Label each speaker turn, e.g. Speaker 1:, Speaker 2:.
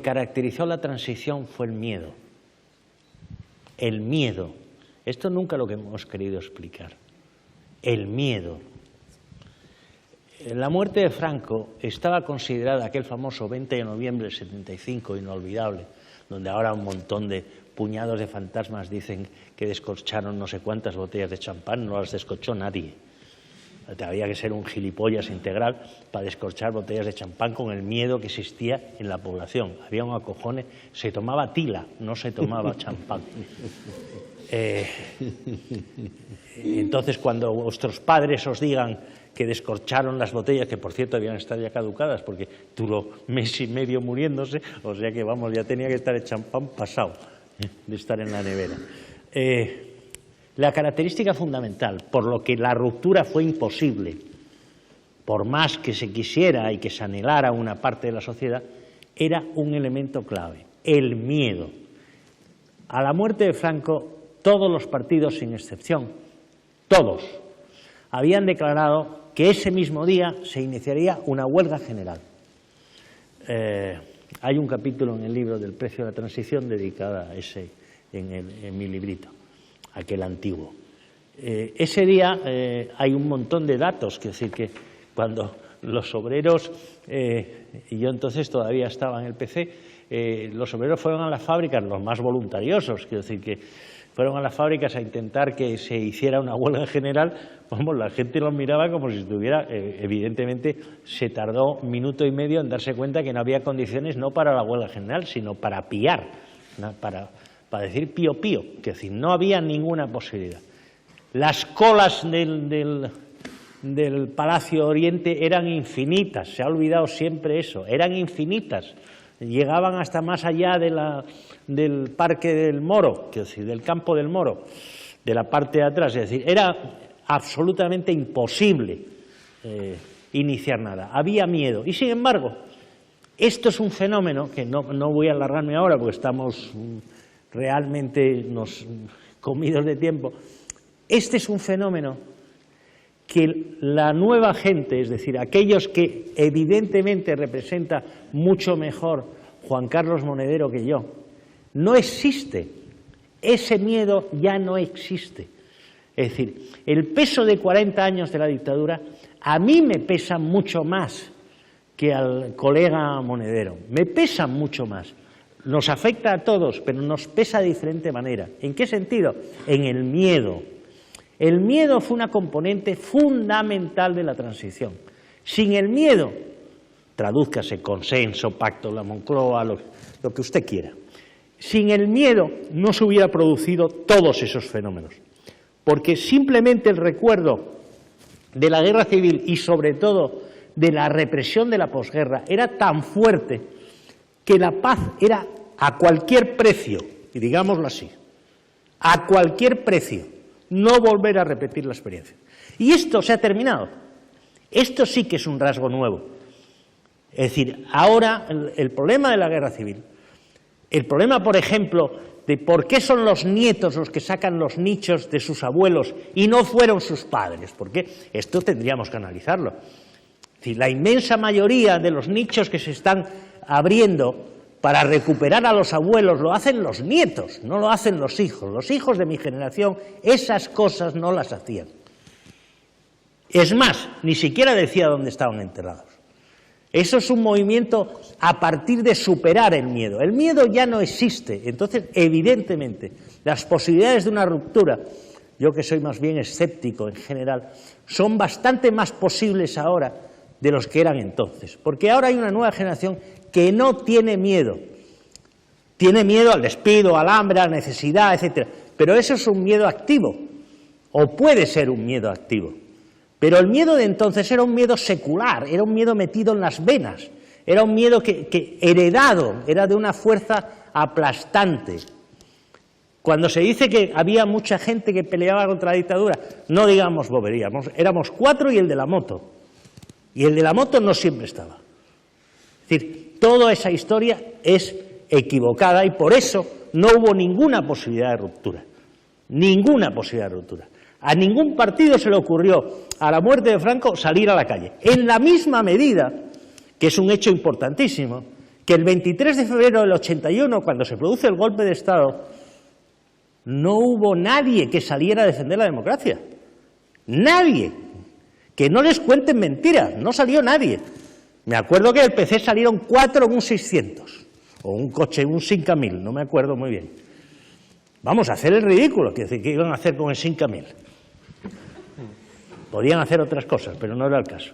Speaker 1: Caracterizó la transición fue el miedo. El miedo. Esto nunca lo que hemos querido explicar. El miedo. La muerte de Franco estaba considerada, aquel famoso 20 de noviembre del 75, inolvidable, donde ahora un montón de puñados de fantasmas dicen que descorcharon no sé cuántas botellas de champán, no las descorchó nadie. Había que ser un gilipollas integral para descorchar botellas de champán con el miedo que existía en la población. Había un acojone, se tomaba tila, no se tomaba champán. Entonces, cuando vuestros padres os digan que descorcharon las botellas, que por cierto debían estar ya caducadas porque duró mes y medio muriéndose, o sea que vamos, ya tenía que estar el champán pasado de estar en la nevera. La característica fundamental, por lo que la ruptura fue imposible, por más que se quisiera y que se anhelara una parte de la sociedad, era un elemento clave, el miedo. A la muerte de Franco, todos los partidos, sin excepción, todos, habían declarado que ese mismo día se iniciaría una huelga general. Hay un capítulo en el libro del precio de la transición dedicado a ese, en mi librito, aquel antiguo. Ese día hay un montón de datos, que decir que cuando los obreros, y yo entonces todavía estaba en el PC, los obreros fueron a las fábricas, los más voluntariosos, quiero decir que fueron a las fábricas a intentar que se hiciera una huelga general, vamos, la gente los miraba como si estuviera, evidentemente se tardó 1 minuto y medio en darse cuenta que no había condiciones no para la huelga general, sino para piar, para decir pío pío, que es decir, no había ninguna posibilidad. Las colas del Palacio Oriente eran infinitas, se ha olvidado siempre eso, eran infinitas, llegaban hasta más allá del Parque del Moro, es decir, del Campo del Moro, de la parte de atrás, es decir, era absolutamente imposible iniciar nada, había miedo. Y sin embargo, esto es un fenómeno, que no voy a alargarme ahora porque estamos realmente comidos de tiempo, este es un fenómeno que la nueva gente, es decir, aquellos que evidentemente representa mucho mejor Juan Carlos Monedero que yo, no existe, ese miedo ya no existe. Es decir, el peso de 40 años de la dictadura a mí me pesa mucho más que al colega Monedero, me pesa mucho más. Nos afecta a todos, pero nos pesa de diferente manera. ¿En qué sentido? En el miedo. El miedo fue una componente fundamental de la transición. Sin el miedo, tradúzcase consenso, pacto de la Moncloa, lo que usted quiera. Sin el miedo no se hubiera producido todos esos fenómenos, porque simplemente el recuerdo de la guerra civil y sobre todo de la represión de la posguerra era tan fuerte que la paz era a cualquier precio, y digámoslo así, a cualquier precio, no volver a repetir la experiencia. Y esto se ha terminado. Esto sí que es un rasgo nuevo. Es decir, ahora el problema de la guerra civil, el problema, por ejemplo, de por qué son los nietos los que sacan los nichos de sus abuelos y no fueron sus padres, porque esto tendríamos que analizarlo. Es decir, la inmensa mayoría de los nichos que se están abriendo para recuperar a los abuelos lo hacen los nietos, no lo hacen los hijos. Los hijos de mi generación esas cosas no las hacían. Es más, ni siquiera decía dónde estaban enterrados. Eso es un movimiento a partir de superar el miedo. El miedo ya no existe, entonces evidentemente las posibilidades de una ruptura, yo que soy más bien escéptico en general, son bastante más posibles ahora de los que eran entonces, porque ahora hay una nueva generación que no tiene miedo. Tiene miedo al despido, al hambre, a la necesidad, etc. Pero eso es un miedo activo, o puede ser un miedo activo. Pero el miedo de entonces era un miedo secular, era un miedo metido en las venas, era un miedo que heredado, era de una fuerza aplastante. Cuando se dice que había mucha gente que peleaba contra la dictadura, no digamos boberías, éramos 4 y el de la moto. Y el de la moto no siempre estaba. Es decir, toda esa historia es equivocada y por eso no hubo ninguna posibilidad de ruptura. Ninguna posibilidad de ruptura. A ningún partido se le ocurrió, a la muerte de Franco, salir a la calle. En la misma medida, que es un hecho importantísimo, que el 23 de febrero del 81, cuando se produce el golpe de Estado, no hubo nadie que saliera a defender la democracia. Nadie. Que no les cuenten mentiras, no salió nadie. Me acuerdo que del PC salieron 4 en un 600, o un coche, un Simca 1000, no me acuerdo muy bien. Vamos a hacer el ridículo, ¿qué iban a hacer con el Simca 1000? Podían hacer otras cosas, pero no era el caso.